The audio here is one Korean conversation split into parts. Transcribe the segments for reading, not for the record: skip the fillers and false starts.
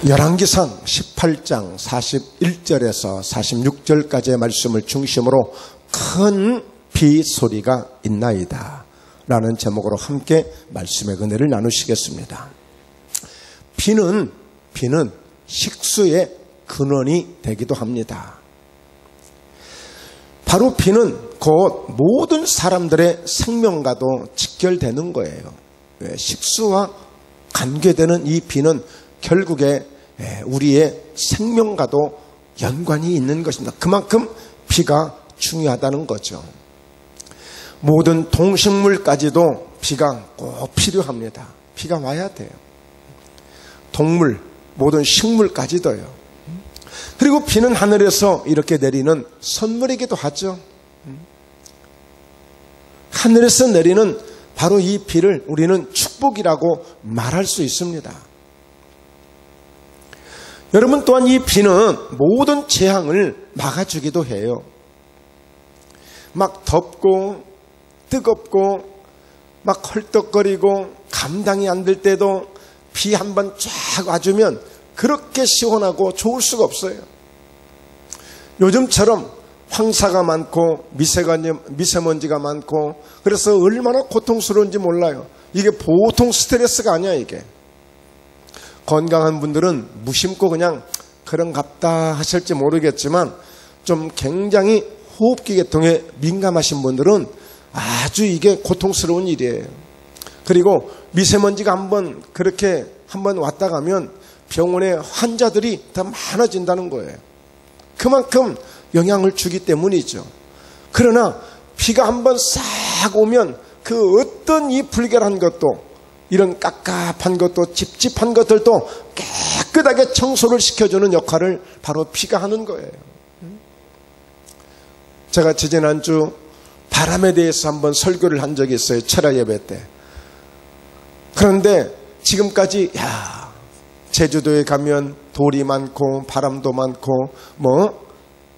열왕기상 18장 41절에서 46절까지의 말씀을 중심으로 큰 비 소리가 있나이다 라는 제목으로 함께 말씀의 은혜를 나누시겠습니다. 비는 식수의 근원이 되기도 합니다. 바로 비는 곧 모든 사람들의 생명과도 직결되는 거예요. 식수와 관계되는 이 비는 결국에 우리의 생명과도 연관이 있는 것입니다. 그만큼 비가 중요하다는 거죠. 모든 동식물까지도 비가 꼭 필요합니다. 비가 와야 돼요. 동물, 모든 식물까지도요. 그리고 비는 하늘에서 이렇게 내리는 선물이기도 하죠. 하늘에서 내리는 바로 이 비를 우리는 축복이라고 말할 수 있습니다. 여러분, 또한 이 비는 모든 재앙을 막아주기도 해요. 막 덥고 뜨겁고 막 헐떡거리고 감당이 안 될 때도 비 한 번 쫙 와주면 그렇게 시원하고 좋을 수가 없어요. 요즘처럼 황사가 많고 미세먼지가 많고 그래서 얼마나 고통스러운지 몰라요. 이게 보통 스트레스가 아니야. 이게 건강한 분들은 무심코 그냥 그런갑다 하실지 모르겠지만 좀 굉장히 호흡기 계통에 민감하신 분들은 아주 이게 고통스러운 일이에요. 그리고 미세먼지가 그렇게 한번 왔다 가면 병원에 환자들이 더 많아진다는 거예요. 그만큼 영향을 주기 때문이죠. 그러나 비가 한번 싹 오면 그 어떤 이 불결한 것도 이런 깝깝한 것도 찝찝한 것들도 깨끗하게 청소를 시켜주는 역할을 바로 비가 하는 거예요. 제가 지지난주 바람에 대해서 한번 설교를 한 적이 있어요. 철야 예배 때. 그런데 지금까지 제주도에 가면 돌이 많고 바람도 많고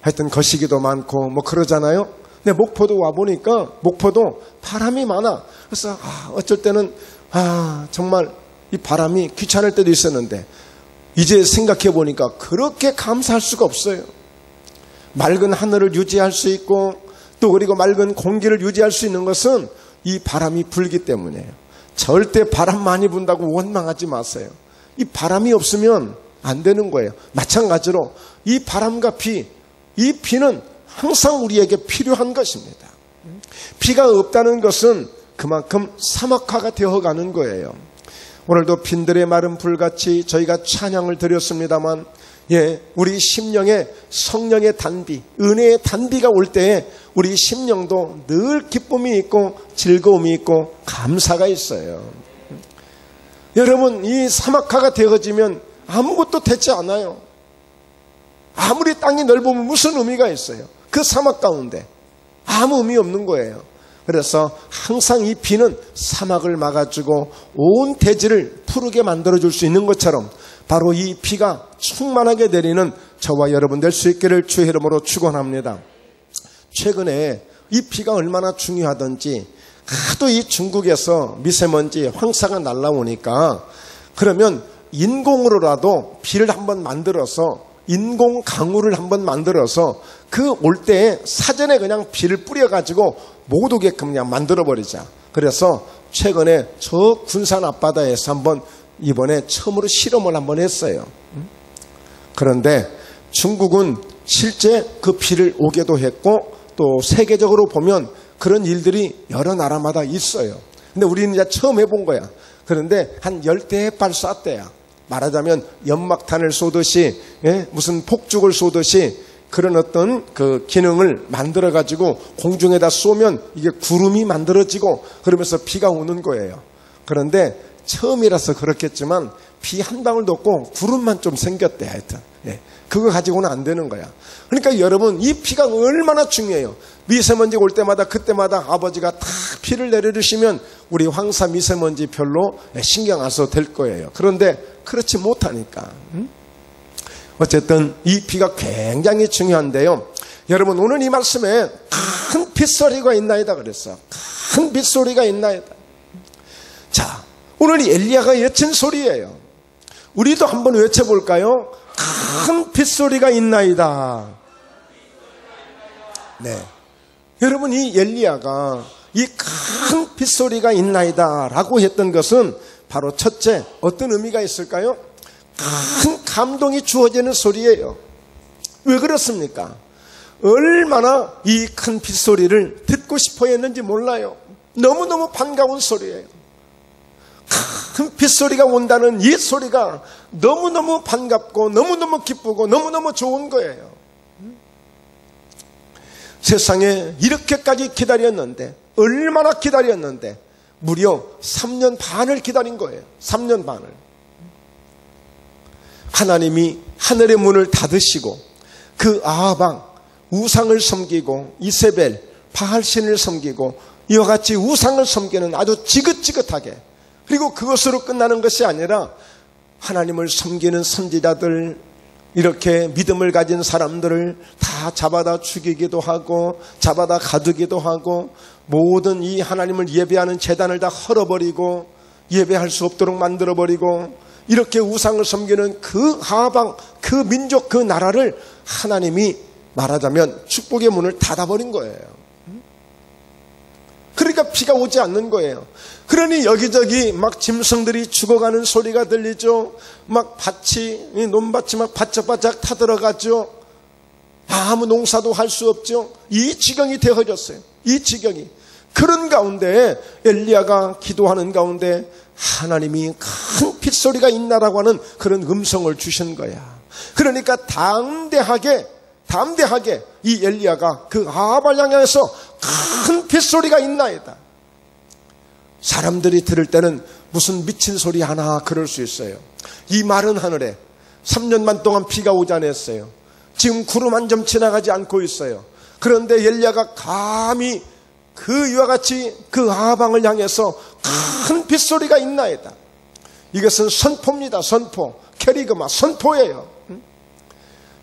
하여튼 거시기도 많고 그러잖아요. 근데 목포도 와보니까 목포도 바람이 많아. 그래서 어쩔 때는 정말 이 바람이 귀찮을 때도 있었는데 이제 생각해 보니까 그렇게 감사할 수가 없어요. 맑은 하늘을 유지할 수 있고 또 그리고 맑은 공기를 유지할 수 있는 것은 이 바람이 불기 때문이에요. 절대 바람 많이 분다고 원망하지 마세요. 이 바람이 없으면 안 되는 거예요. 마찬가지로 이 바람과 이 비는 항상 우리에게 필요한 것입니다. 비가 없다는 것은 그만큼 사막화가 되어가는 거예요. 오늘도 빈들의 마른 불같이 저희가 찬양을 드렸습니다만 우리 심령에 성령의 단비, 은혜의 단비가 올 때에 우리 심령도 늘 기쁨이 있고 즐거움이 있고 감사가 있어요. 여러분, 이 사막화가 되어지면 아무것도 되지 않아요. 아무리 땅이 넓으면 무슨 의미가 있어요? 그 사막 가운데 아무 의미 없는 거예요. 그래서 항상 이 비는 사막을 막아주고 온 대지를 푸르게 만들어줄 수 있는 것처럼 바로 이 비가 충만하게 내리는 저와 여러분 될 수 있기를 주의 이름으로 축원합니다. 최근에 이 비가 얼마나 중요하던지 하도 이 중국에서 미세먼지 황사가 날라오니까 그러면 인공으로라도 비를 한번 만들어서 인공 강우를 한번 만들어서 그 올 때에 사전에 그냥 비를 뿌려가지고 못 오게끔 그냥 만들어버리자. 그래서 최근에 저 군산 앞바다에서 한번 이번에 처음으로 실험을 한번 했어요. 그런데 중국은 실제 그 비를 오게도 했고 또 세계적으로 보면 그런 일들이 여러 나라마다 있어요. 근데 우리는 이제 처음 해본 거야. 그런데 한 10대에 발 쐈대요. 말하자면 연막탄을 쏘듯이 무슨 폭죽을 쏘듯이 그런 어떤 그 기능을 만들어 가지고 공중에다 쏘면 이게 구름이 만들어지고 그러면서 비가 오는 거예요. 그런데 처음이라서 그렇겠지만 비 한 방울도 없고 구름만 좀 생겼대. 하여튼 그거 가지고는 안 되는 거야. 그러니까 여러분, 이 비가 얼마나 중요해요. 미세먼지가 올 때마다 그때마다 아버지가 다 비를 내려주시면 우리 황사 미세먼지 별로 신경 안 써도 될 거예요. 그런데 그렇지 못하니까 어쨌든 이 비가 굉장히 중요한데요. 여러분, 오늘 이 말씀에 큰 빗소리가 있나이다 그랬어. 큰 빗소리가 있나이다. 자, 오늘 이 엘리야가 외친 소리예요. 우리도 한번 외쳐볼까요? 큰 빗소리가 있나이다. 네. 여러분, 이 엘리야가 이 큰 빗소리가 있나이다 라고 했던 것은 바로 첫째, 어떤 의미가 있을까요? 큰 감동이 주어지는 소리예요. 왜 그렇습니까? 얼마나 이 큰 빗소리를 듣고 싶어 했는지 몰라요. 너무너무 반가운 소리예요. 큰 빗소리가 온다는 이 소리가 너무너무 반갑고 너무너무 기쁘고 너무너무 좋은 거예요. 세상에 이렇게까지 기다렸는데, 얼마나 기다렸는데 무려 3년 반을 기다린 거예요. 3년 반을. 하나님이 하늘의 문을 닫으시고 그 아하방 우상을 섬기고 이세벨 바알신을 섬기고 이와 같이 우상을 섬기는 아주 지긋지긋하게, 그리고 그것으로 끝나는 것이 아니라 하나님을 섬기는 선지자들, 이렇게 믿음을 가진 사람들을 다 잡아다 죽이기도 하고 잡아다 가두기도 하고 모든 이 하나님을 예배하는 제단을 다 헐어버리고 예배할 수 없도록 만들어버리고 이렇게 우상을 섬기는 그 하방, 그 민족, 그 나라를 하나님이 말하자면 축복의 문을 닫아버린 거예요. 그러니까 비가 오지 않는 거예요. 그러니 여기저기 막 짐승들이 죽어가는 소리가 들리죠. 막 밭이, 논밭이 막 바짝바짝 타들어가죠. 아무 농사도 할 수 없죠. 이 지경이 되어졌어요. 이 지경이. 그런 가운데 엘리야가 기도하는 가운데 하나님이 큰 빗소리가 있나라고 하는 그런 음성을 주신 거야. 그러니까 담대하게 이 엘리야가 그 아합을 향해서 큰 빗소리가 있나이다. 사람들이 들을 때는 무슨 미친 소리 하나 그럴 수 있어요. 이 마른 하늘에 3년 반 동안 비가 오지 않았어요. 지금 구름 한 점 지나가지 않고 있어요. 그런데 엘리야가 감히 그 이와 같이 그 아방을 향해서 큰 빗소리가 있나이다. 이것은 선포입니다. 선포. 캐리그마 선포예요.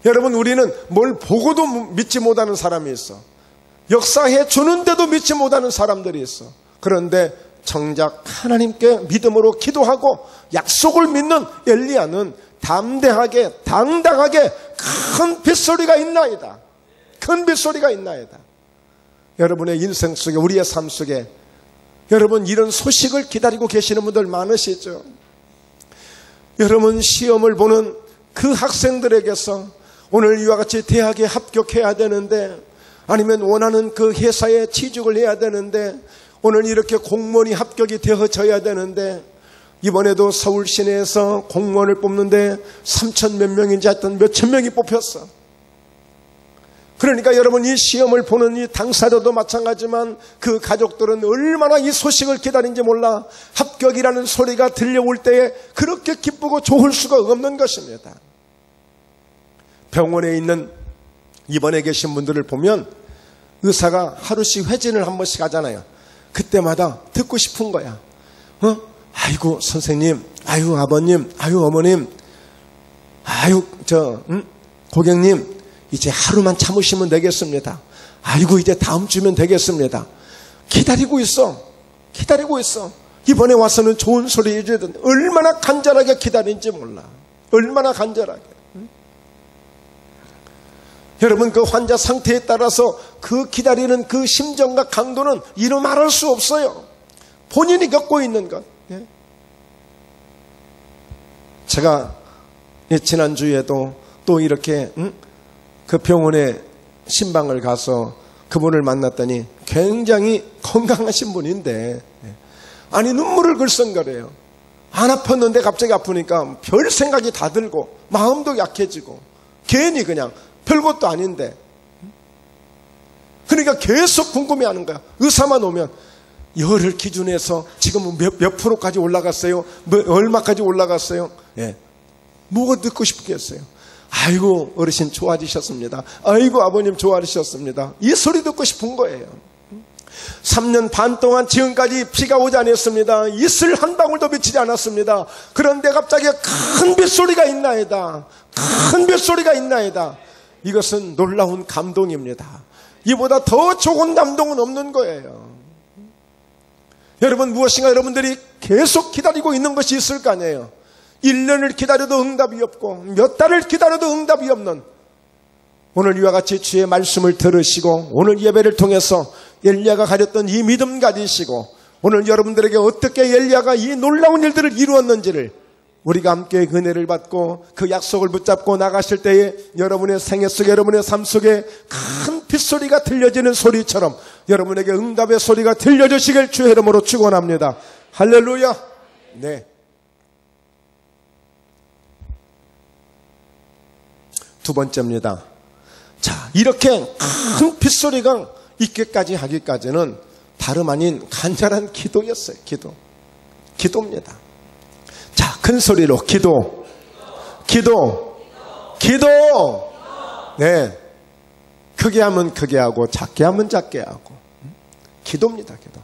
여러분, 우리는 뭘 보고도 믿지 못하는 사람이 있어. 역사해 주는데도 믿지 못하는 사람들이 있어. 그런데 정작 하나님께 믿음으로 기도하고 약속을 믿는 엘리야는 담대하게 당당하게 큰 빗소리가 있나이다. 큰 빗소리가 있나이다. 여러분의 인생 속에, 우리의 삶 속에 여러분 이런 소식을 기다리고 계시는 분들 많으시죠. 여러분 시험을 보는 그 학생들에게서 오늘 이와 같이 대학에 합격해야 되는데, 아니면 원하는 그 회사에 취직을 해야 되는데, 오늘 이렇게 공무원이 합격이 되어져야 되는데, 이번에도 서울 시내에서 공무원을 뽑는데 3천 몇 명인지 하여튼 몇천 명이 뽑혔어. 그러니까 여러분 이 시험을 보는 이 당사자도 마찬가지지만 그 가족들은 얼마나 이 소식을 기다린지 몰라. 합격이라는 소리가 들려올 때에 그렇게 기쁘고 좋을 수가 없는 것입니다. 병원에 있는 입원해 계신 분들을 보면 의사가 하루씩 회진을 한 번씩 하잖아요. 그때마다 듣고 싶은 거야. 아이고 선생님, 아유 아버님, 아유 어머님, 아유 고객님, 이제 하루만 참으시면 되겠습니다. 아이고 이제 다음 주면 되겠습니다. 기다리고 있어. 이번에 와서는 좋은 소리 해줘야 된다. 얼마나 간절하게 기다린지 몰라. 얼마나 간절하게. 여러분 그 환자 상태에 따라서 그 기다리는 그 심정과 강도는 이루 말할 수 없어요. 본인이 겪고 있는 것. 제가 지난주에도 또 이렇게 그 병원에 신방을 가서 그분을 만났더니 굉장히 건강하신 분인데, 아니 눈물을 글썽거려요. 안 아팠는데 갑자기 아프니까 별 생각이 다 들고 마음도 약해지고 괜히 그냥 별것도 아닌데, 그러니까 계속 궁금해하는 거야. 의사만 오면 열을 기준해서 지금 몇 프로까지 올라갔어요? 얼마까지 올라갔어요? 뭐가 듣고 싶겠어요? 아이고 어르신 좋아지셨습니다. 아이고 아버님 좋아지셨습니다. 이 소리 듣고 싶은 거예요. 3년 반 동안 지금까지 비가 오지 않았습니다. 이슬 한 방울도 비치지 않았습니다. 그런데 갑자기 큰 빗소리가 있나이다. 큰 빗소리가 있나이다. 이것은 놀라운 감동입니다. 이보다 더 좋은 감동은 없는 거예요. 여러분 무엇인가 여러분들이 계속 기다리고 있는 것이 있을 거 아니에요. 1년을 기다려도 응답이 없고 몇 달을 기다려도 응답이 없는 오늘 이와 같이 주의 말씀을 들으시고 오늘 예배를 통해서 엘리야가 가졌던 이 믿음 가지시고 오늘 여러분들에게 어떻게 엘리야가 이 놀라운 일들을 이루었는지를 우리가 함께 은혜를 받고 그 약속을 붙잡고 나가실 때에 여러분의 생애 속에 여러분의 삶 속에 큰 빗소리가 들려지는 소리처럼 여러분에게 응답의 소리가 들려주시길 주의 이름으로 축원합니다. 할렐루야. 네. 두 번째입니다. 자, 이렇게 큰 빗소리가 있게까지 하기까지는 다름 아닌 간절한 기도였어요. 기도입니다. 자, 큰 소리로 기도. 네. 크게 하면 크게 하고 작게 하면 작게 하고. 기도입니다. 기도.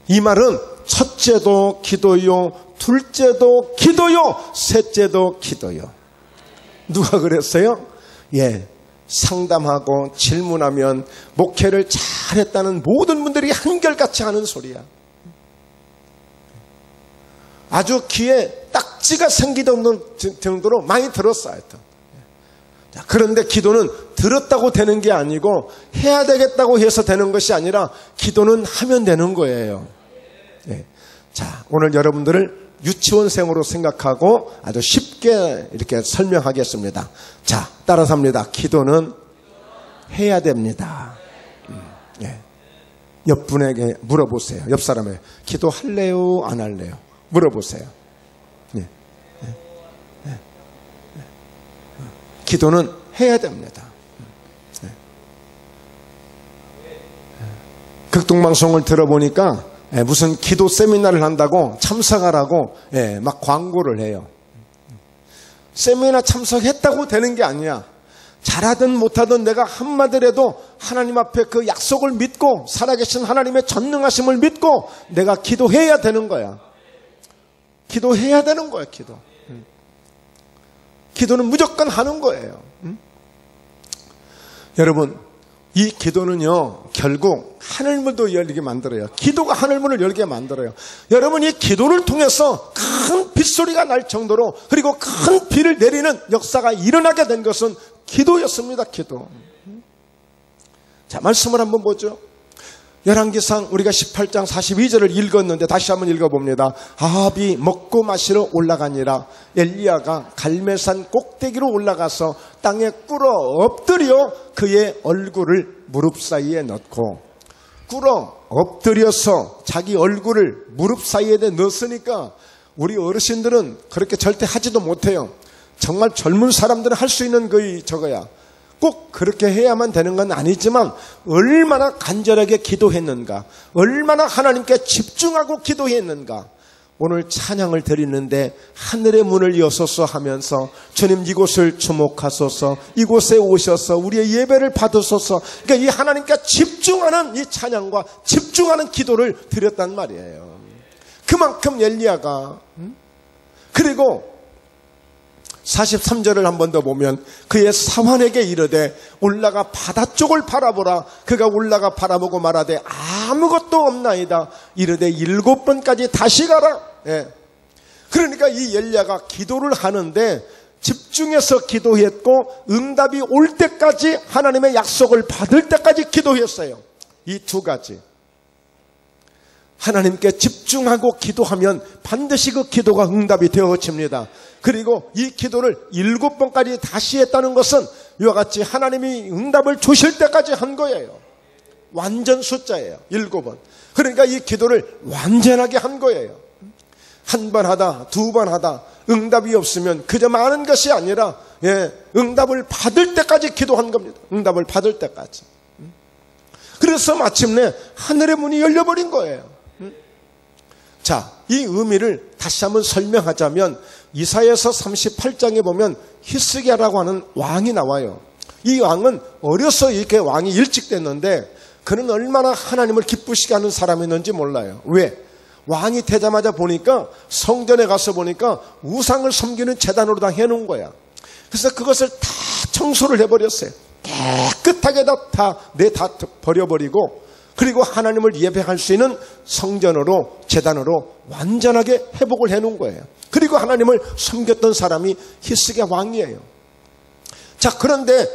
이 말은 첫째도 기도요, 둘째도 기도요, 셋째도 기도요. 누가 그랬어요? 예. 상담하고 질문하면 목회를 잘했다는 모든 분들이 한결같이 하는 소리야. 아주 귀에 딱지가 생기던 정도로 많이 들었어요. 자, 그런데 기도는 들었다고 되는 게 아니고 해야 되겠다고 해서 되는 것이 아니라 기도는 하면 되는 거예요. 네. 자, 오늘 여러분들을 유치원생으로 생각하고 아주 쉽게 이렇게 설명하겠습니다. 자, 따라서 합니다. 기도는 해야 됩니다. 네. 옆 분에게 물어보세요. 옆 사람에게 기도할래요? 안 할래요? 물어보세요. 네. 네. 네. 네. 기도는 해야 됩니다. 네. 극동방송을 들어보니까 무슨 기도 세미나를 한다고 참석하라고 막 광고를 해요. 세미나 참석했다고 되는 게 아니야. 잘하든 못하든 내가 한마디라도 하나님 앞에 그 약속을 믿고 살아계신 하나님의 전능하심을 믿고 내가 기도해야 되는 거야. 기도해야 되는 거야. 기도는 무조건 하는 거예요. 여러분, 이 기도는요, 결국 하늘문도 열리게 만들어요. 기도가 하늘문을 열게 만들어요. 여러분, 이 기도를 통해서 큰 빗소리가 날 정도로 그리고 큰 비를 내리는 역사가 일어나게 된 것은 기도였습니다. 기도. 자, 말씀을 한번 보죠. 열왕기상 우리가 18장 42절을 읽었는데 다시 한번 읽어봅니다. 아합이 먹고 마시러 올라가니라. 엘리야가 갈멜산 꼭대기로 올라가서 땅에 꿇어 엎드려 그의 얼굴을 무릎 사이에 넣고, 꿇어 엎드려서 자기 얼굴을 무릎 사이에 넣었으니까 우리 어르신들은 그렇게 절대 하지도 못해요. 정말 젊은 사람들은 할 수 있는 거의 저거야. 꼭 그렇게 해야만 되는 건 아니지만 얼마나 간절하게 기도했는가, 얼마나 하나님께 집중하고 기도했는가. 오늘 찬양을 드리는데 하늘의 문을 여소서 하면서 주님 이곳을 주목하소서, 이곳에 오셔서 우리의 예배를 받으소서. 그러니까 이 하나님께 집중하는 이 찬양과 집중하는 기도를 드렸단 말이에요. 그만큼 엘리야가, 그리고 43절을 한 번 더 보면 그의 사환에게 이르되 올라가 바다 쪽을 바라보라. 그가 올라가 바라보고 말하되 아무것도 없나이다. 이르되 7번까지 다시 가라. 예. 그러니까 이 엘리야가 기도를 하는데 집중해서 기도했고 응답이 올 때까지, 하나님의 약속을 받을 때까지 기도했어요. 이 두 가지. 하나님께 집중하고 기도하면 반드시 그 기도가 응답이 되어집니다. 그리고 이 기도를 7번까지 다시 했다는 것은 이와 같이 하나님이 응답을 주실 때까지 한 거예요. 완전 숫자예요. 7번. 그러니까 이 기도를 완전하게 한 거예요. 한 번 하다, 두 번 하다 응답이 없으면 그저 많은 것이 아니라 응답을 받을 때까지 기도한 겁니다. 응답을 받을 때까지. 그래서 마침내 하늘의 문이 열려버린 거예요. 자, 이 의미를 다시 한번 설명하자면 이사야서 38장에 보면 히스기야라고 하는 왕이 나와요. 이 왕은 어려서 이렇게 왕이 일찍 됐는데 그는 얼마나 하나님을 기쁘시게 하는 사람이었는지 몰라요. 왜? 왕이 되자마자 보니까 성전에 가서 보니까 우상을 섬기는 제단으로 다 해놓은 거야. 그래서 그것을 다 청소를 해버렸어요. 깨끗하게 다 버려버리고, 그리고 하나님을 예배할 수 있는 성전으로, 제단으로 완전하게 회복을 해놓은 거예요. 그리고 하나님을 섬겼던 사람이 히스기야 왕이에요. 자, 그런데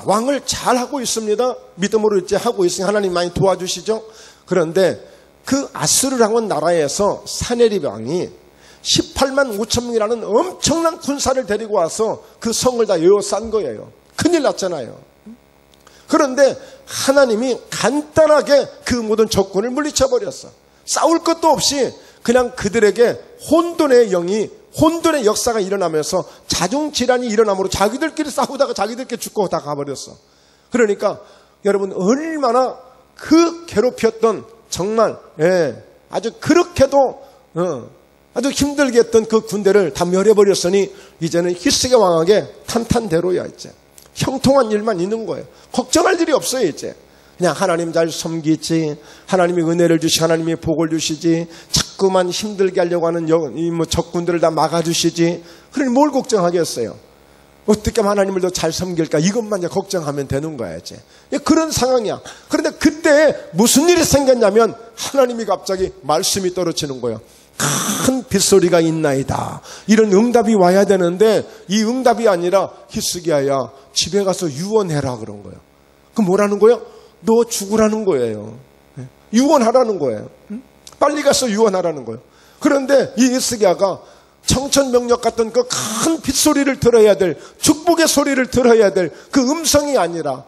왕을 잘 하고 있습니다. 믿음으로 이제 하고 있으니 하나님 많이 도와주시죠. 그런데 그 아수르라는 나라에서 사네립 왕이 18만 5천 명이라는 엄청난 군사를 데리고 와서 그 성을 다 에워싼 거예요. 큰일 났잖아요. 그런데 하나님이 간단하게 그 모든 적군을 물리쳐버렸어. 싸울 것도 없이 그냥 그들에게 혼돈의 영이, 혼돈의 역사가 일어나면서 자중질환이 일어나므로 자기들끼리 싸우다가 자기들끼리 죽고 다 가버렸어. 그러니까 여러분, 얼마나 그 괴롭혔던, 정말 아주 그렇게도 아주 힘들게 했던 그 군대를 다 멸해버렸으니 이제는 히스기야 왕에게 탄탄대로야. 이제 형통한 일만 있는 거예요. 걱정할 일이 없어요. 이제 그냥 하나님 잘 섬기지, 하나님이 은혜를 주시고 하나님이 복을 주시지, 자꾸만 힘들게 하려고 하는 적군들을 다 막아주시지, 그러니 뭘 걱정하겠어요. 어떻게 하면 하나님을 더 잘 섬길까, 이것만 이제 걱정하면 되는 거야. 이제 그런 상황이야. 그런데 그때 무슨 일이 생겼냐면 하나님이 갑자기 말씀이 떨어지는 거예요. 큰 빗소리가 있나이다. 이런 응답이 와야 되는데 이 응답이 아니라 히스기야야, 집에 가서 유언해라 그런 거예요. 그럼 뭐라는 거예요? 너 죽으라는 거예요. 유언하라는 거예요. 빨리 가서 유언하라는 거예요. 그런데 이 히스기야가 청천벽력 같은 그 큰 빗소리를 들어야 될, 축복의 소리를 들어야 될 그 음성이 아니라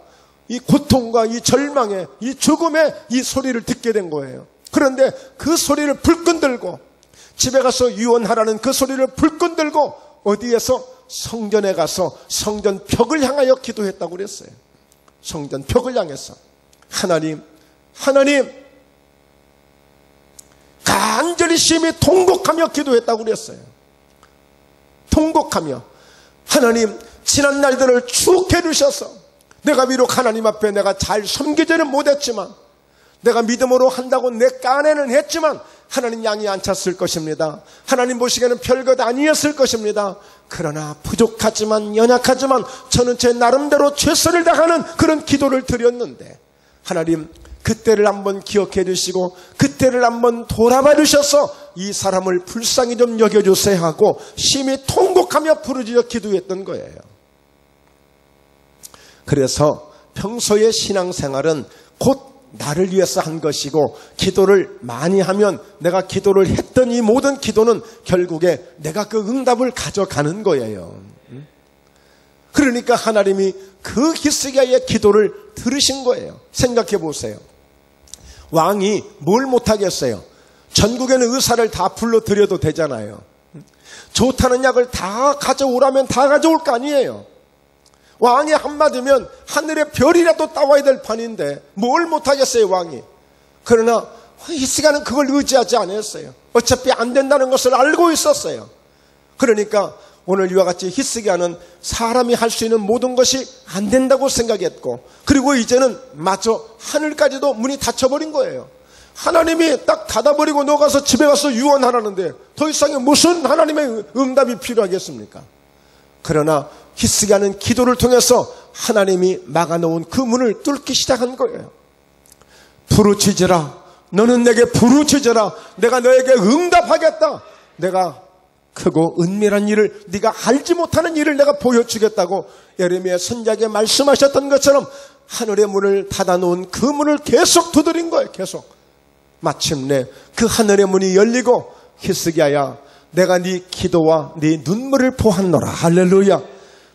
이 고통과 이 절망의, 이 죽음의 이 소리를 듣게 된 거예요. 그런데 그 소리를 불끈 들고 집에 가서 유언하라는 그 소리를 불끈 들고 어디에서? 성전에 가서 성전 벽을 향하여 기도했다고 그랬어요. 성전 벽을 향해서 하나님 간절히 심히 통곡하며 기도했다고 그랬어요. 통곡하며 하나님, 지난 날들을 추억해 주셔서 내가 비록 하나님 앞에 내가 잘 섬기지는 못했지만, 내가 믿음으로 한다고 내 깐에는 했지만 하나님 양이 안 찼을 것입니다. 하나님 보시기에는 별것 아니었을 것입니다. 그러나 부족하지만, 연약하지만 저는 제 나름대로 최선을 다하는 그런 기도를 드렸는데 하나님, 그때를 한번 기억해 주시고 그때를 한번 돌아봐 주셔서 이 사람을 불쌍히 좀 여겨주세요 하고 심히 통곡하며 부르짖어 기도했던 거예요. 그래서 평소의 신앙생활은 곧 나를 위해서 한 것이고, 기도를 많이 하면 내가 기도를 했던 이 모든 기도는 결국에 내가 그 응답을 가져가는 거예요. 그러니까 하나님이 그 히스기야의 기도를 들으신 거예요. 생각해 보세요. 왕이 뭘 못하겠어요? 전국에는 의사를 다 불러들여도 되잖아요. 좋다는 약을 다 가져오라면 다 가져올 거 아니에요. 왕이 한마디면 하늘의 별이라도 따와야 될 판인데 뭘 못하겠어요, 왕이. 그러나 히스기야는 그걸 의지하지 않았어요. 어차피 안 된다는 것을 알고 있었어요. 그러니까 오늘 이와 같이 히스기야는 사람이 할 수 있는 모든 것이 안 된다고 생각했고, 그리고 이제는 마저 하늘까지도 문이 닫혀버린 거예요. 하나님이 딱 닫아버리고 너 가서 집에 가서 유언하라는데 더 이상의 무슨 하나님의 응답이 필요하겠습니까? 그러나 히스기야는 기도를 통해서 하나님이 막아놓은 그 문을 뚫기 시작한 거예요. 부르짖으라. 너는 내게 부르짖으라. 내가 너에게 응답하겠다. 내가 크고 은밀한 일을, 네가 알지 못하는 일을 내가 보여주겠다고 예레미야 선지자에게 말씀하셨던 것처럼 하늘의 문을 닫아놓은 그 문을 계속 두드린 거예요. 계속. 마침내 그 하늘의 문이 열리고 히스기야야, 내가 네 기도와 네 눈물을 보았노라. 할렐루야.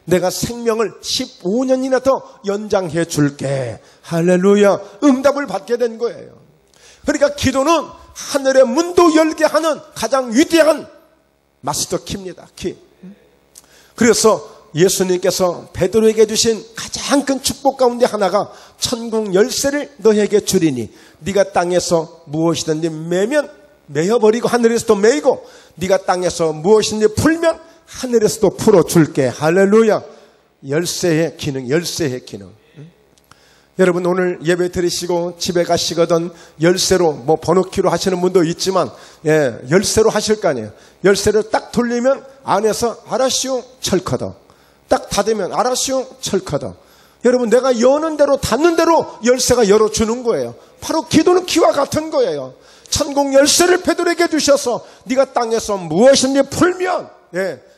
내가 생명을 15년이나 더 연장해 줄게. 할렐루야. 응답을 받게 된 거예요. 그러니까 기도는 하늘의 문도 열게 하는 가장 위대한 마스터 키입니다. 키. 그래서 예수님께서 베드로에게 주신 가장 큰 축복 가운데 하나가 천국 열쇠를 너에게 주리니 네가 땅에서 무엇이든지 매면 매어버리고 하늘에서도 매이고, 네가 땅에서 무엇이든지 풀면 하늘에서도 풀어줄게. 할렐루야. 열쇠의 기능, 열쇠의 기능. 여러분, 오늘 예배 드리시고 집에 가시거든 열쇠로 번호키로 하시는 분도 있지만, 열쇠로 하실 거 아니에요. 열쇠를 딱 돌리면 안에서 아라시오 철커더, 딱 닫으면 아라시오 철커더. 여러분, 내가 여는 대로 닫는 대로 열쇠가 열어주는 거예요. 바로 기도는 키와 같은 거예요. 천국 열쇠를 베드로에게 주셔서 네가 땅에서 무엇인지 풀면,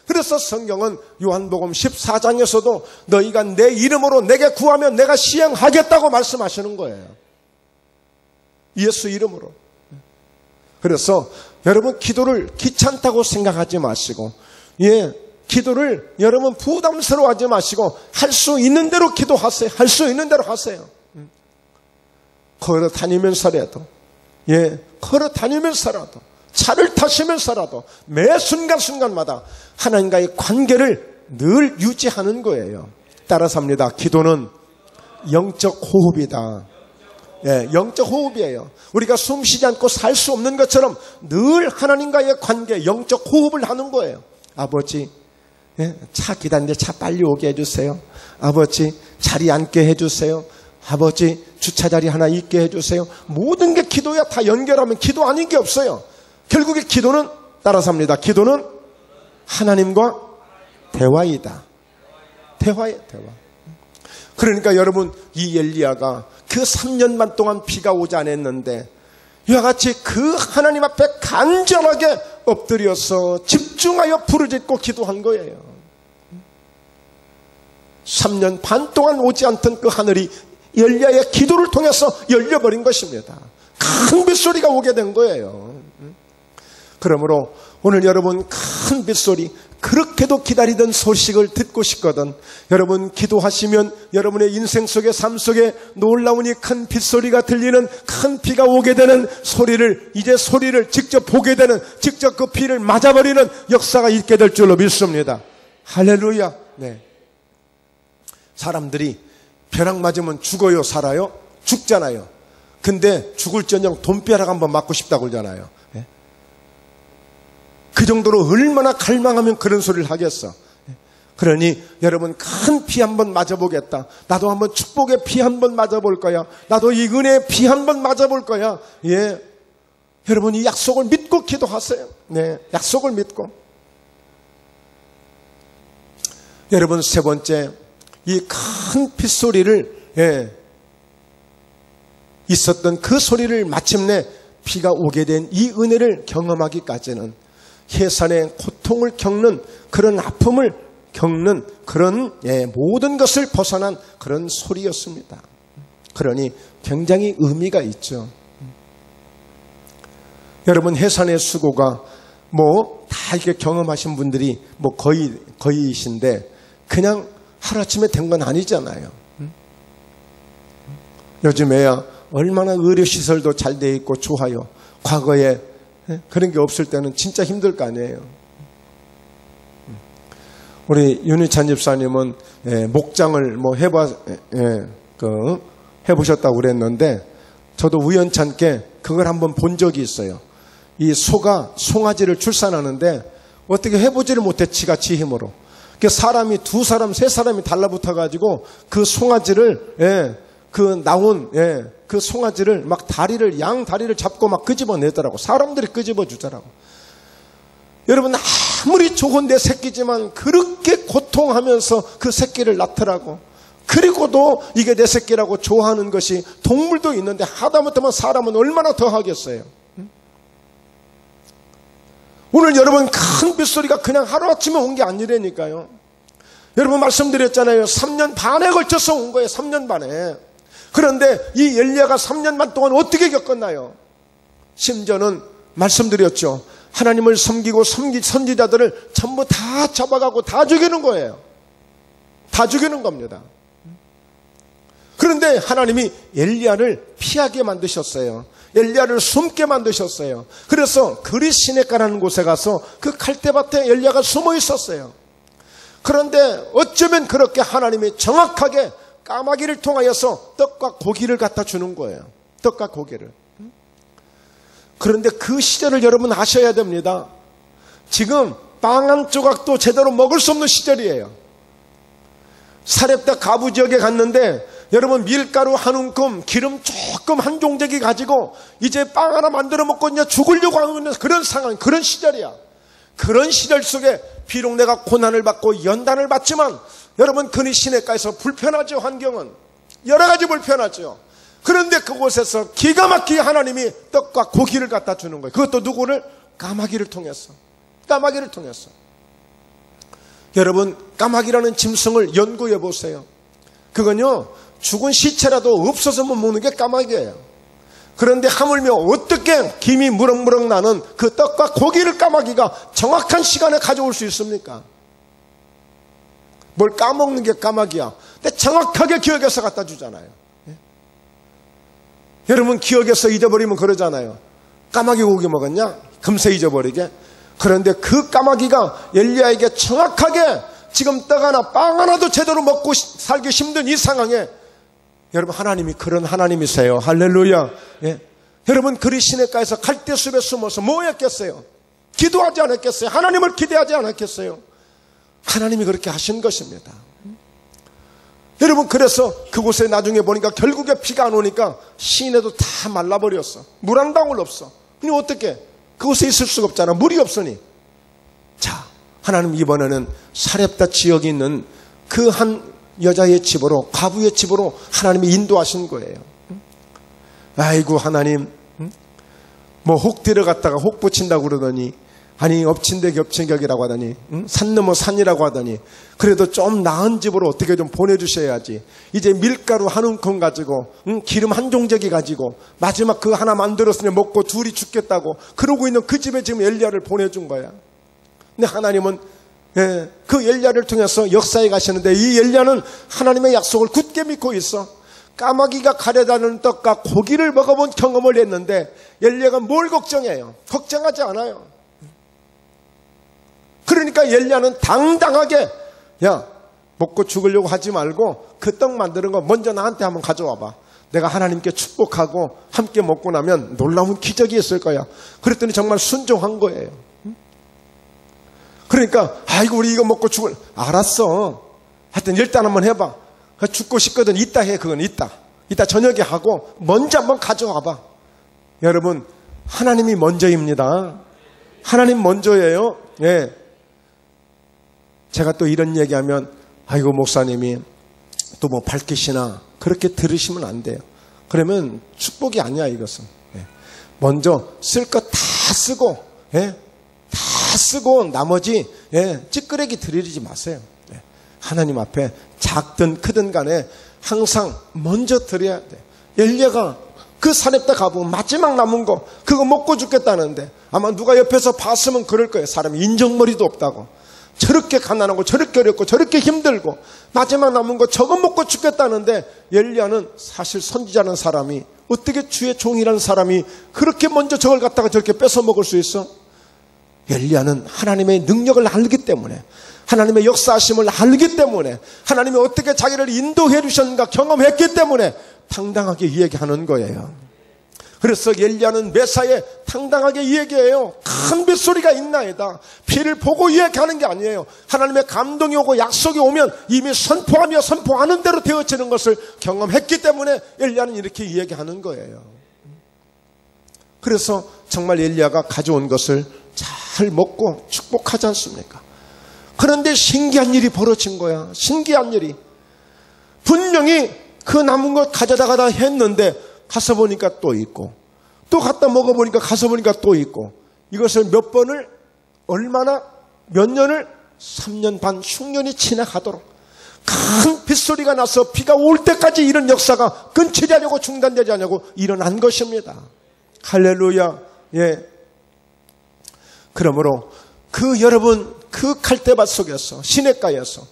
그래서 성경은 요한복음 14장에서도 너희가 내 이름으로 내게 구하면 내가 시행하겠다고 말씀하시는 거예요. 예수 이름으로. 그래서 여러분, 기도를 귀찮다고 생각하지 마시고, 기도를 여러분 부담스러워하지 마시고 할 수 있는 대로 기도하세요. 할 수 있는 대로 하세요. 걸어 다니면서라도, 걸어 다니면서라도, 차를 타시면서라도 매 순간순간마다 하나님과의 관계를 늘 유지하는 거예요. 따라서 합니다. 기도는 영적 호흡이다. 영적 호흡이에요. 우리가 숨 쉬지 않고 살 수 없는 것처럼 늘 하나님과의 관계, 영적 호흡을 하는 거예요. 아버지, 차 기다리는데 차 빨리 오게 해주세요. 아버지, 자리 앉게 해주세요. 아버지, 주차자리 하나 있게 해주세요. 모든 게 기도야. 다 연결하면 기도 아닌 게 없어요. 결국에 기도는, 따라서 합니다. 기도는 하나님과 대화이다. 대화예요, 대화. 그러니까 여러분, 이 엘리야가 그 3년만 동안 비가 오지 않았는데 이와 같이 그 하나님 앞에 간절하게 엎드려서 집중하여 부르짖고 기도한 거예요. 3년 반 동안 오지 않던 그 하늘이 엘리야의 기도를 통해서 열려버린 것입니다. 큰 빗소리가 오게 된 거예요. 그러므로 오늘 여러분, 큰 빗소리, 그렇게도 기다리던 소식을 듣고 싶거든. 여러분, 기도하시면 여러분의 인생 속에, 삶 속에 놀라우니 큰 빗소리가 들리는, 큰 비가 오게 되는 소리를, 이제 소리를 직접 보게 되는, 직접 그 비를 맞아버리는 역사가 있게 될 줄로 믿습니다. 할렐루야. 사람들이 벼락 맞으면 죽어요, 살아요? 죽잖아요. 근데 죽을전형 돈벼락 한번 맞고 싶다고 그러잖아요. 그 정도로 얼마나 갈망하면 그런 소리를 하겠어. 그러니 여러분, 큰 비 한번 맞아보겠다. 나도 한번 축복의 비 한번 맞아볼 거야. 나도 이 은혜의 비 한번 맞아볼 거야. 여러분, 이 약속을 믿고 기도하세요. 약속을 믿고. 여러분, 세 번째, 이 큰 빗소리를, 있었던 그 소리를 마침내 비가 오게 된 이 은혜를 경험하기까지는 해산의 고통을 겪는, 그런 아픔을 겪는 그런 모든 것을 벗어난 그런 소리였습니다. 그러니 굉장히 의미가 있죠. 여러분, 해산의 수고가 다 이렇게 경험하신 분들이 거의이신데 그냥 하루아침에 된 건 아니잖아요. 요즘에야 얼마나 의료시설도 잘 돼 있고 좋아요. 과거에 그런 게 없을 때는 진짜 힘들 거 아니에요. 우리 윤희찬 집사님은 목장을 해보셨다고 그랬는데 저도 우연찮게 그걸 한번 본 적이 있어요. 이 소가 송아지를 출산하는데 어떻게 해보지를 못해, 지가 지 힘으로. 사람이 2사람, 3사람이 달라붙어가지고 그 송아지를, 그 송아지를 막 양 다리를 잡고 막 끄집어내더라고. 사람들이 끄집어주더라고. 여러분, 아무리 좋은 내 새끼지만 그렇게 고통하면서 그 새끼를 낳더라고. 그리고도 이게 내 새끼라고 좋아하는 것이, 동물도 있는데 하다못하면 사람은 얼마나 더 하겠어요. 오늘 여러분, 큰 빗소리가 그냥 하루아침에 온 게 아니라니까요. 여러분, 말씀드렸잖아요. 3년 반에 걸쳐서 온 거예요. 3년 반에. 그런데 이 엘리야가 3년 반 동안 어떻게 겪었나요? 심지어는 말씀드렸죠. 하나님을 섬기고 선지자들을 전부 다 잡아가고 다 죽이는 거예요. 다 죽이는 겁니다. 그런데 하나님이 엘리야를 피하게 만드셨어요. 엘리야를 숨게 만드셨어요. 그래서 그리 시내가라는 곳에 가서 그 갈대밭에 엘리야가 숨어 있었어요. 그런데 어쩌면 그렇게 하나님이 정확하게 까마귀를 통하여서 떡과 고기를 갖다 주는 거예요. 떡과 고기를. 그런데 그 시절을 여러분 아셔야 됩니다. 지금 빵 한 조각도 제대로 먹을 수 없는 시절이에요. 사렙다 가부 지역에 갔는데 여러분, 밀가루 한 움큼, 기름 조금 한 종재기 가지고 이제 빵 하나 만들어 먹고 이제 죽으려고 하는 그런 상황, 그런 시절이야. 그런 시절 속에 비록 내가 고난을 받고 연단을 받지만 여러분 그니 시냇가에서 불편하죠. 환경은 여러 가지 불편하죠. 그런데 그곳에서 기가 막히게 하나님이 떡과 고기를 갖다 주는 거예요. 그것도 누구를? 까마귀를 통해서. 까마귀를 통해서. 여러분 까마귀라는 짐승을 연구해 보세요. 그건요 죽은 시체라도 없어서만 먹는 게 까마귀예요. 그런데 하물며 어떻게 김이 무럭무럭 나는 그 떡과 고기를 까마귀가 정확한 시간에 가져올 수 있습니까? 뭘 까먹는 게 까마귀야. 근데 정확하게 기억해서 갖다 주잖아요. 예? 여러분 기억해서 잊어버리면 그러잖아요. 까마귀 고기 먹었냐? 금세 잊어버리게. 그런데 그 까마귀가 엘리야에게 정확하게 지금 떡 하나 빵 하나도 제대로 먹고 살기 힘든 이 상황에 여러분 하나님이 그런 하나님이세요. 할렐루야. 예. 여러분 그리 시냇가에서 갈대숲에 숨어서 뭐 했겠어요? 기도하지 않았겠어요? 하나님을 기대하지 않았겠어요? 하나님이 그렇게 하신 것입니다. 여러분 그래서 그곳에 나중에 보니까 결국에 비가 안 오니까 시내도 다 말라버렸어. 물 한 방울 없어. 근데 어떻게? 그곳에 있을 수가 없잖아. 물이 없으니. 자, 하나님 이번에는 사렙다 지역에 있는 그 한 여자의 집으로, 과부의 집으로 하나님이 인도하신 거예요. 아이고 하나님, 뭐 혹 들어갔다가 혹 붙인다고 그러더니, 아니 엎친 데 겹친 격이라고 하더니, 산 넘어 산이라고 하더니, 그래도 좀 나은 집으로 어떻게 좀 보내주셔야지. 이제 밀가루 한 움큼 가지고 기름 한 종재기 가지고 마지막 그 하나 만들었으니 먹고 둘이 죽겠다고 그러고 있는 그 집에 지금 엘리야를 보내준 거야. 근데 하나님은 그 엘리야를 통해서 역사에 가시는데 이 엘리야는 하나님의 약속을 굳게 믿고 있어. 까마귀가 가려다는 떡과 고기를 먹어본 경험을 했는데 엘리야가 뭘 걱정해요? 걱정하지 않아요. 그러니까 엘리야는 당당하게 야 먹고 죽으려고 하지 말고 그 떡 만드는 거 먼저 나한테 한번 가져와봐. 내가 하나님께 축복하고 함께 먹고 나면 놀라운 기적이 있을 거야. 그랬더니 정말 순종한 거예요. 그러니까 아이고 우리 이거 먹고 죽을 알았어. 하여튼 일단 한번 해봐. 죽고 싶거든. 이따 해. 그건 이따 저녁에 하고 먼저 한번 가져와봐. 여러분 하나님이 먼저입니다. 하나님 먼저예요. 예. 제가 또 이런 얘기하면 아이고 목사님이 또 뭐 밝히시나 그렇게 들으시면 안 돼요. 그러면 축복이 아니야 이것은. 예. 먼저 쓸 것 다 쓰고 예. 다 쓰고 나머지 찌끄레기 들이지 마세요. 예. 하나님 앞에 작든 크든 간에 항상 먼저 드려야 돼. 엘리야가 그 사렙다 가보면 마지막 남은 거 그거 먹고 죽겠다는데 아마 누가 옆에서 봤으면 그럴 거예요. 사람이 인정머리도 없다고. 저렇게 가난하고 저렇게 어렵고 저렇게 힘들고 마지막 남은 거 저거 먹고 죽겠다는데 엘리야는 사실 선지자라는 사람이 어떻게 주의 종이라는 사람이 그렇게 먼저 저걸 갖다가 저렇게 뺏어 먹을 수 있어? 엘리야는 하나님의 능력을 알기 때문에 하나님의 역사하심을 알기 때문에 하나님이 어떻게 자기를 인도해 주셨는가 경험했기 때문에 당당하게 이야기하는 거예요. 그래서 엘리야는 메사에 당당하게 이야기해요. 큰 빗소리가 있나이다. 피를 보고 이야기하는 게 아니에요. 하나님의 감동이 오고 약속이 오면 이미 선포하며 선포하는 대로 되어지는 것을 경험했기 때문에 엘리야는 이렇게 이야기하는 거예요. 그래서 정말 엘리야가 가져온 것을 잘 먹고 축복하지 않습니까? 그런데 신기한 일이 벌어진 거야. 신기한 일이. 분명히 그 남은 것 가져다가 했는데 가서 보니까 또 있고 또 갖다 먹어보니까 가서 보니까 또 있고 이것을 몇 번을 얼마나 몇 년을 3년 반 흉년이 지나가도록 큰 빗소리가 나서 비가 올 때까지 이런 역사가 끊치지 않고 중단되지 않고 일어난 것입니다. 할렐루야. 예. 그러므로 여러분 그 갈대밭 속에서 시냇가에서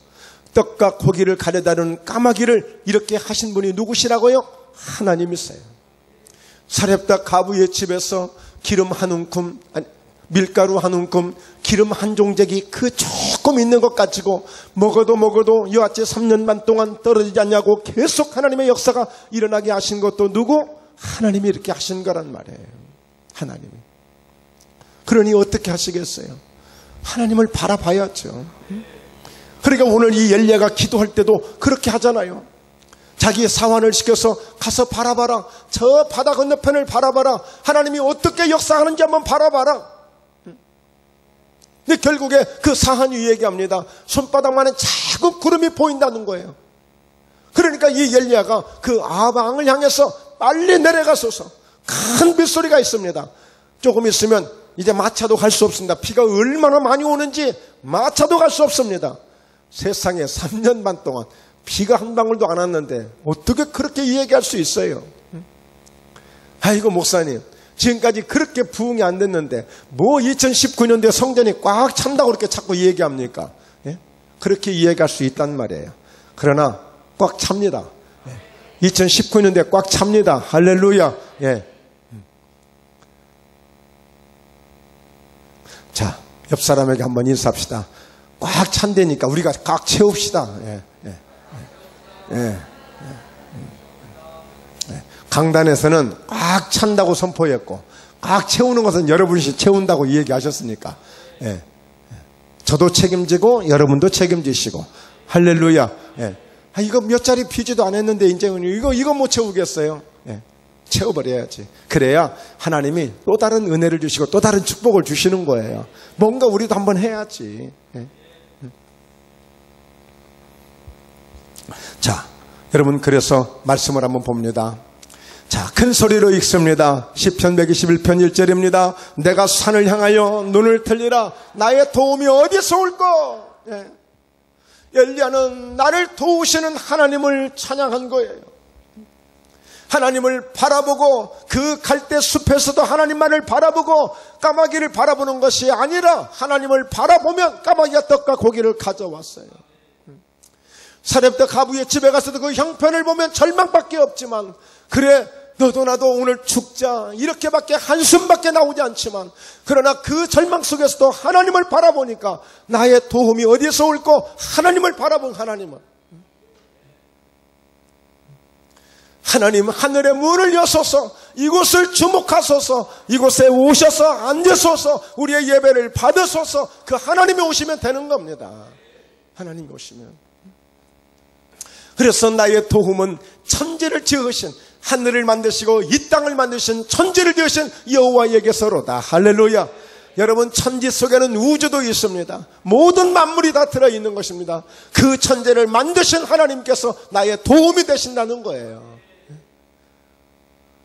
떡과 고기를 가려다는 까마귀를 이렇게 하신 분이 누구시라고요? 하나님이세요. 사렙다 가부의 집에서 기름 한 움큼, 밀가루 한 움큼, 기름 한 종재기 그 조금 있는 것 가지고 먹어도 여하째 3년 반 동안 떨어지지 않냐고 계속 하나님의 역사가 일어나게 하신 것도 누구? 하나님이 이렇게 하신 거란 말이에요. 하나님이. 그러니 어떻게 하시겠어요? 하나님을 바라봐야죠. 그러니까 오늘 이 엘리야가 기도할 때도 그렇게 하잖아요. 자기의 사환을 시켜서 가서 바라봐라. 저 바다 건너편을 바라봐라. 하나님이 어떻게 역사하는지 한번 바라봐라. 근데 결국에 그 사한이 얘기합니다. 손바닥만한 작은 구름이 보인다는 거예요. 그러니까 이 엘리야가 그 아방을 향해서 빨리 내려가소서. 큰 빗소리가 있습니다. 조금 있으면 이제 마차도 갈 수 없습니다. 비가 얼마나 많이 오는지 마차도 갈 수 없습니다. 세상에 3년 반 동안 비가 한 방울도 안 왔는데 어떻게 그렇게 얘기할 수 있어요? 아이고 목사님, 지금까지 그렇게 부흥이 안 됐는데 뭐 2019년도에 성전이 꽉 찬다고 그렇게 자꾸 얘기합니까? 예? 그렇게 이야기할 수 있단 말이에요. 그러나 꽉 찹니다. 2019년도에 꽉 찹니다. 할렐루야. 예. 자, 옆 사람에게 한번 인사합시다. 꽉 찬다니까 우리가 꽉 채웁시다. 예. 예. 예. 예. 강단에서는 꽉 찬다고 선포했고 꽉 채우는 것은 여러분이 채운다고 얘기하셨으니까 예. 저도 책임지고 여러분도 책임지시고 할렐루야. 예. 아, 이거 몇 자리 피지도 안 했는데 이제는 이거 못 채우겠어요. 예. 채워버려야지. 그래야 하나님이 또 다른 은혜를 주시고 또 다른 축복을 주시는 거예요. 뭔가 우리도 한번 해야지. 예. 자, 여러분 그래서 말씀을 한번 봅니다. 자, 큰 소리로 읽습니다. 시편 121편 1절입니다. 내가 산을 향하여 눈을 들리라. 나의 도움이 어디서 올꼬? 예. 엘리야는 나를 도우시는 하나님을 찬양한 거예요. 하나님을 바라보고 그 갈대 숲에서도 하나님만을 바라보고 까마귀를 바라보는 것이 아니라 하나님을 바라보면 까마귀가 떡과 고기를 가져왔어요. 사렙대 가부의 집에 가서도 그 형편을 보면 절망밖에 없지만 그래 너도 나도 오늘 죽자 이렇게밖에 한숨밖에 나오지 않지만 그러나 그 절망 속에서도 하나님을 바라보니까 나의 도움이 어디서 올꼬? 하나님을 바라본 하나님은 하나님 하늘의 문을 여소서 이곳을 주목하소서 이곳에 오셔서 앉으소서 우리의 예배를 받으소서 그 하나님이 오시면 되는 겁니다. 하나님이 오시면 그래서 나의 도움은 천지를 지으신 하늘을 만드시고 이 땅을 만드신 천지를 지으신 여호와에게서로다. 할렐루야. 여러분 천지 속에는 우주도 있습니다. 모든 만물이 다 들어있는 것입니다. 그 천지를 만드신 하나님께서 나의 도움이 되신다는 거예요.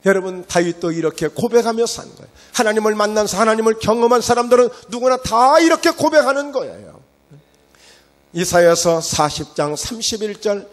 여러분 다윗도 이렇게 고백하며 산 거예요. 하나님을 만나서 하나님을 경험한 사람들은 누구나 다 이렇게 고백하는 거예요. 이사야서 40장 31절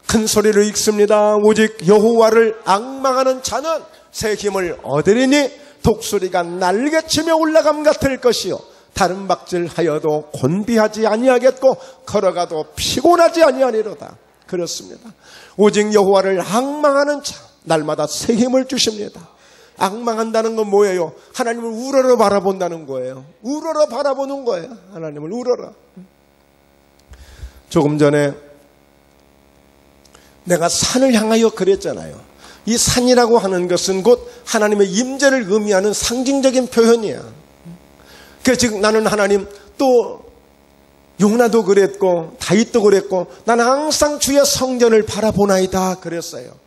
큰 소리로 읽습니다. 오직 여호와를 앙망하는 자는 새 힘을 얻으리니 독수리가 날개치며 올라감 같을 것이요 다른 박질하여도 곤비하지 아니하겠고 걸어가도 피곤하지 아니하리로다. 그렇습니다. 오직 여호와를 앙망하는 자 날마다 새 힘을 주십니다. 앙망한다는 건 뭐예요? 하나님을 우러러 바라본다는 거예요. 우러러 바라보는 거예요. 하나님을 우러러. 조금 전에 내가 산을 향하여 그랬잖아요. 이 산이라고 하는 것은 곧 하나님의 임재를 의미하는 상징적인 표현이야. 그래서 지금 나는 하나님 또 요나도 그랬고 다윗도 그랬고 나는 항상 주의 성전을 바라보나이다 그랬어요.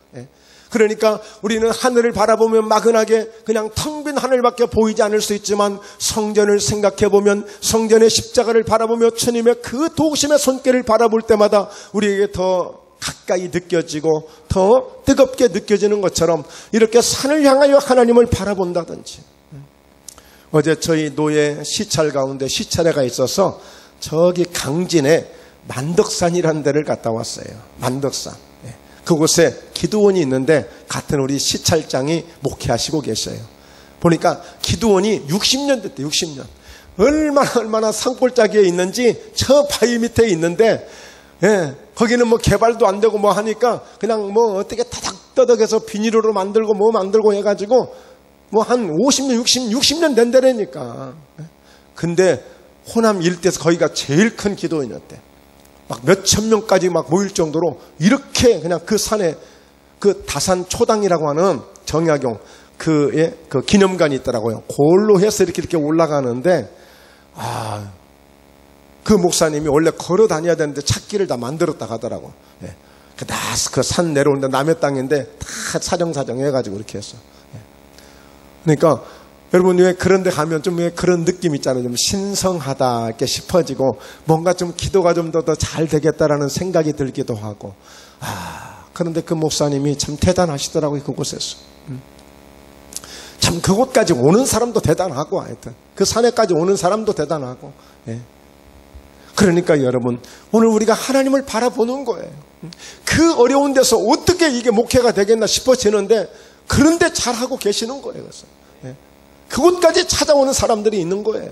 그러니까 우리는 하늘을 바라보면 막연하게 그냥 텅 빈 하늘밖에 보이지 않을 수 있지만 성전을 생각해보면 성전의 십자가를 바라보며 주님의 그 도우심의 손길을 바라볼 때마다 우리에게 더 가까이 느껴지고 더 뜨겁게 느껴지는 것처럼 이렇게 산을 향하여 하나님을 바라본다든지. 어제 저희 노예 시찰 가운데 시찰회가 있어서 저기 강진에 만덕산이라는 데를 갔다 왔어요. 만덕산. 그곳에 기도원이 있는데 같은 우리 시찰장이 목회하시고 계셔요. 보니까 기도원이 60년 됐대. 60년. 얼마나 산골짜기에 있는지 저 바위 밑에 있는데 거기는 뭐 개발도 안 되고 뭐 하니까 그냥 뭐 어떻게 타닥떠덕해서 비닐으로 만들고 뭐 만들고 해가지고 뭐 한 50년 60년 된 데라니까. 근데 호남 일대에서 거기가 제일 큰 기도원이었대. 막 몇천 명까지 막 모일 정도로 이렇게 그냥 그 산에 그 다산 초당이라고 하는 정약용 그 기념관이 있더라고요. 그걸로 해서 이렇게 올라가는데 그 목사님이 원래 걸어 다녀야 되는데 찾기를 다 만들었다 하더라고. 그 산 내려오는데 남의 땅인데 다 사정 해가지고 이렇게 했어. 그러니까 여러분 왜 그런 데 가면 좀 왜 그런 느낌 있잖아요. 좀 신성하다 이렇게 싶어지고 뭔가 좀 기도가 좀 더 잘 되겠다라는 생각이 들기도 하고. 그런데 그 목사님이 참 대단하시더라고요. 그곳에서. 참 그곳까지 오는 사람도 대단하고 하여튼 그 산에까지 오는 사람도 대단하고. 예. 그러니까 여러분 오늘 우리가 하나님을 바라보는 거예요. 그 어려운 데서 어떻게 이게 목회가 되겠나 싶어지는데 그런데 잘하고 계시는 거예요. 그래서. 예. 그곳까지 찾아오는 사람들이 있는 거예요.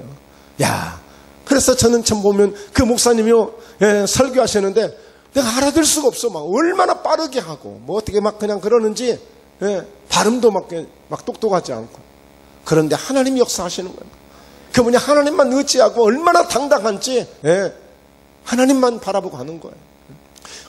야, 그래서 저는 참 보면 그 목사님이요, 예, 설교하시는데 내가 알아들 수가 없어. 막 얼마나 빠르게 하고 뭐 어떻게 막 그냥 그러는지, 예, 발음도 막 똑똑하지 않고. 그런데 하나님이 역사하시는 거예요. 그분이 하나님만 의지하고 얼마나 당당한지, 예, 하나님만 바라보고 하는 거예요.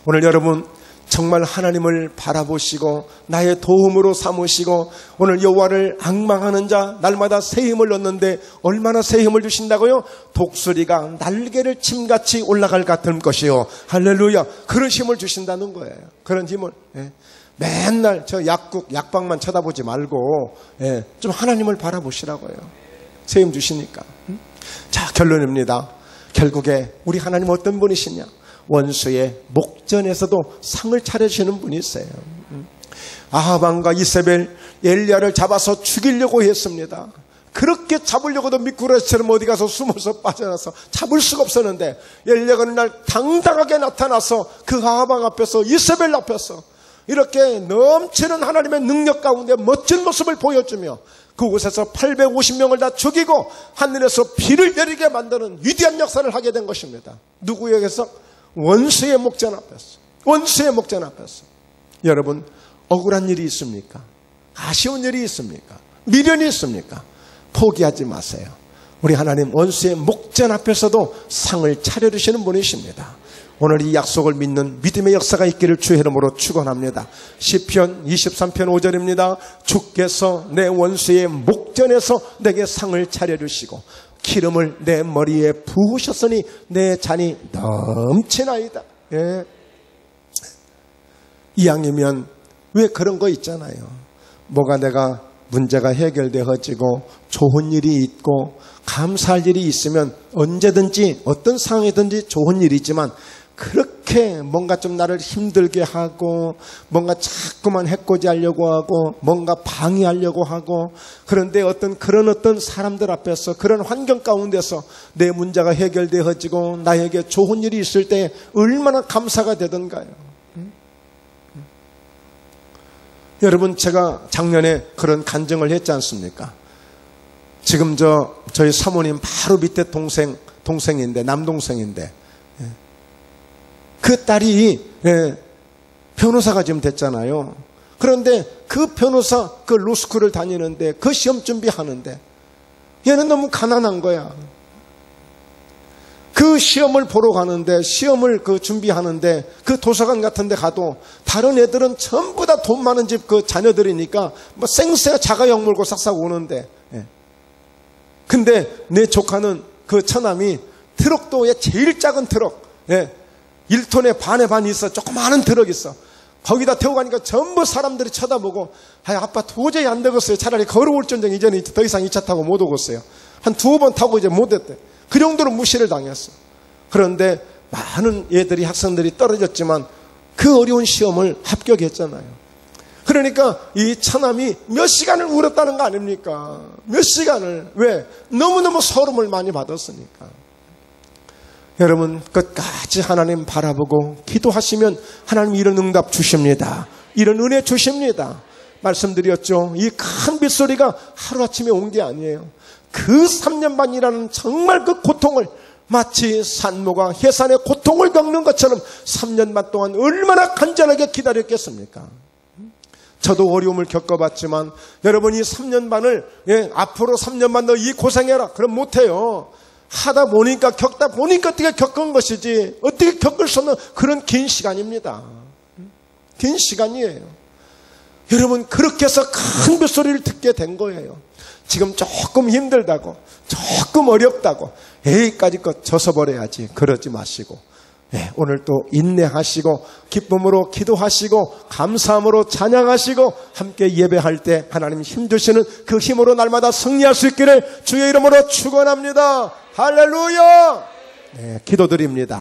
오늘 여러분 정말 하나님을 바라보시고 나의 도움으로 삼으시고 오늘 여호와를 앙망하는 자 날마다 새 힘을 얻는데 얼마나 새 힘을 주신다고요? 독수리가 날개를 침같이 올라갈 같은 것이요. 할렐루야. 그런 힘을 주신다는 거예요. 그런 힘을. 예. 맨날 저 약방만 쳐다보지 말고, 예, 좀 하나님을 바라보시라고요. 새 힘 주시니까. 자, 결론입니다. 결국에 우리 하나님 어떤 분이시냐? 원수의 목전에서도 상을 차려주시는 분이 있어요. 아합 왕과 이세벨 엘리야를 잡아서 죽이려고 했습니다. 그렇게 잡으려고도 미꾸라지처럼 어디 가서 숨어서 빠져나서 잡을 수가 없었는데 엘리야가 어느 날 당당하게 나타나서 그 아합 왕 앞에서 이세벨 앞에서 이렇게 넘치는 하나님의 능력 가운데 멋진 모습을 보여주며 그곳에서 850명을 다 죽이고 하늘에서 비를 내리게 만드는 위대한 역사를 하게 된 것입니다. 누구에게서? 원수의 목전 앞에서. 원수의 목전 앞에서. 여러분 억울한 일이 있습니까? 아쉬운 일이 있습니까? 미련이 있습니까? 포기하지 마세요. 우리 하나님 원수의 목전 앞에서도 상을 차려주시는 분이십니다. 오늘 이 약속을 믿는 믿음의 역사가 있기를 주의 이름으로 축원합니다. 시편 23편 5절입니다. 주께서 내 원수의 목전에서 내게 상을 차려주시고 기름을 내 머리에 부으셨으니 내 잔이 넘치나이다. 예. 이왕이면 왜 그런 거 있잖아요. 뭐가 내가 문제가 해결되어지고 좋은 일이 있고 감사할 일이 있으면 언제든지 어떤 상황이든지 좋은 일이지만 그렇게 뭔가 좀 나를 힘들게 하고 뭔가 자꾸만 해코지하려고 하고 뭔가 방해하려고 하고 그런데 그런 사람들 앞에서 그런 환경 가운데서 내 문제가 해결되어지고 나에게 좋은 일이 있을 때 얼마나 감사가 되던가요. 여러분 제가 작년에 그런 간증을 했지 않습니까? 지금 저희 사모님 바로 밑에 동생인데 남동생인데 그 딸이, 예, 변호사가 지금 됐잖아요. 그런데 그 변호사 그 로스쿨을 다니는데 그 시험 준비하는데 얘는 너무 가난한 거야. 그 시험을 보러 가는데 시험을 준비하는데 그 도서관 같은 데 가도 다른 애들은 전부 다 돈 많은 집 그 자녀들이니까 뭐 쌩쌩 자가용 몰고 싹싹 오는데, 예. 근데 내 조카는 그 처남이 트럭도에 제일 작은 트럭, 예, 1톤에 반에 반 있어. 조그마한 트럭 있어. 거기다 태우고 가니까 전부 사람들이 쳐다보고 아빠 도저히 안 되겠어요. 차라리 걸어올 전쟁 이제는 더 이상 이 차 타고 못 오겠어요. 한 2번 타고 이제 못 했대. 그 정도로 무시를 당했어. 그런데 많은 학생들이 떨어졌지만 그 어려운 시험을 합격했잖아요. 그러니까 이 처남이 몇 시간을 울었다는 거 아닙니까? 몇 시간을. 왜? 너무너무 서름을 많이 받았으니까. 여러분 끝까지 하나님 바라보고 기도하시면 하나님 이런 응답 주십니다. 이런 은혜 주십니다. 말씀드렸죠. 이 큰 빗소리가 하루아침에 온 게 아니에요. 그 3년 반이라는 정말 그 고통을 마치 산모가 해산의 고통을 겪는 것처럼 3년 반 동안 얼마나 간절하게 기다렸겠습니까? 저도 어려움을 겪어봤지만 여러분 이 3년 반을, 예, 앞으로 3년 반 너 이 고생해라. 그럼 못해요. 하다 보니까 겪다 보니까 어떻게 겪은 것이지 어떻게 겪을 수 없는 그런 긴 시간입니다. 긴 시간이에요. 여러분 그렇게 해서 큰 빗소리를 듣게 된 거예요. 지금 조금 힘들다고 조금 어렵다고 에이까지 것 져서 버려야지 그러지 마시고, 네, 오늘 또 인내하시고 기쁨으로 기도하시고 감사함으로 찬양하시고 함께 예배할 때 하나님 힘주시는 그 힘으로 날마다 승리할 수 있기를 주의 이름으로 축원합니다. 할렐루야. 네, 기도드립니다.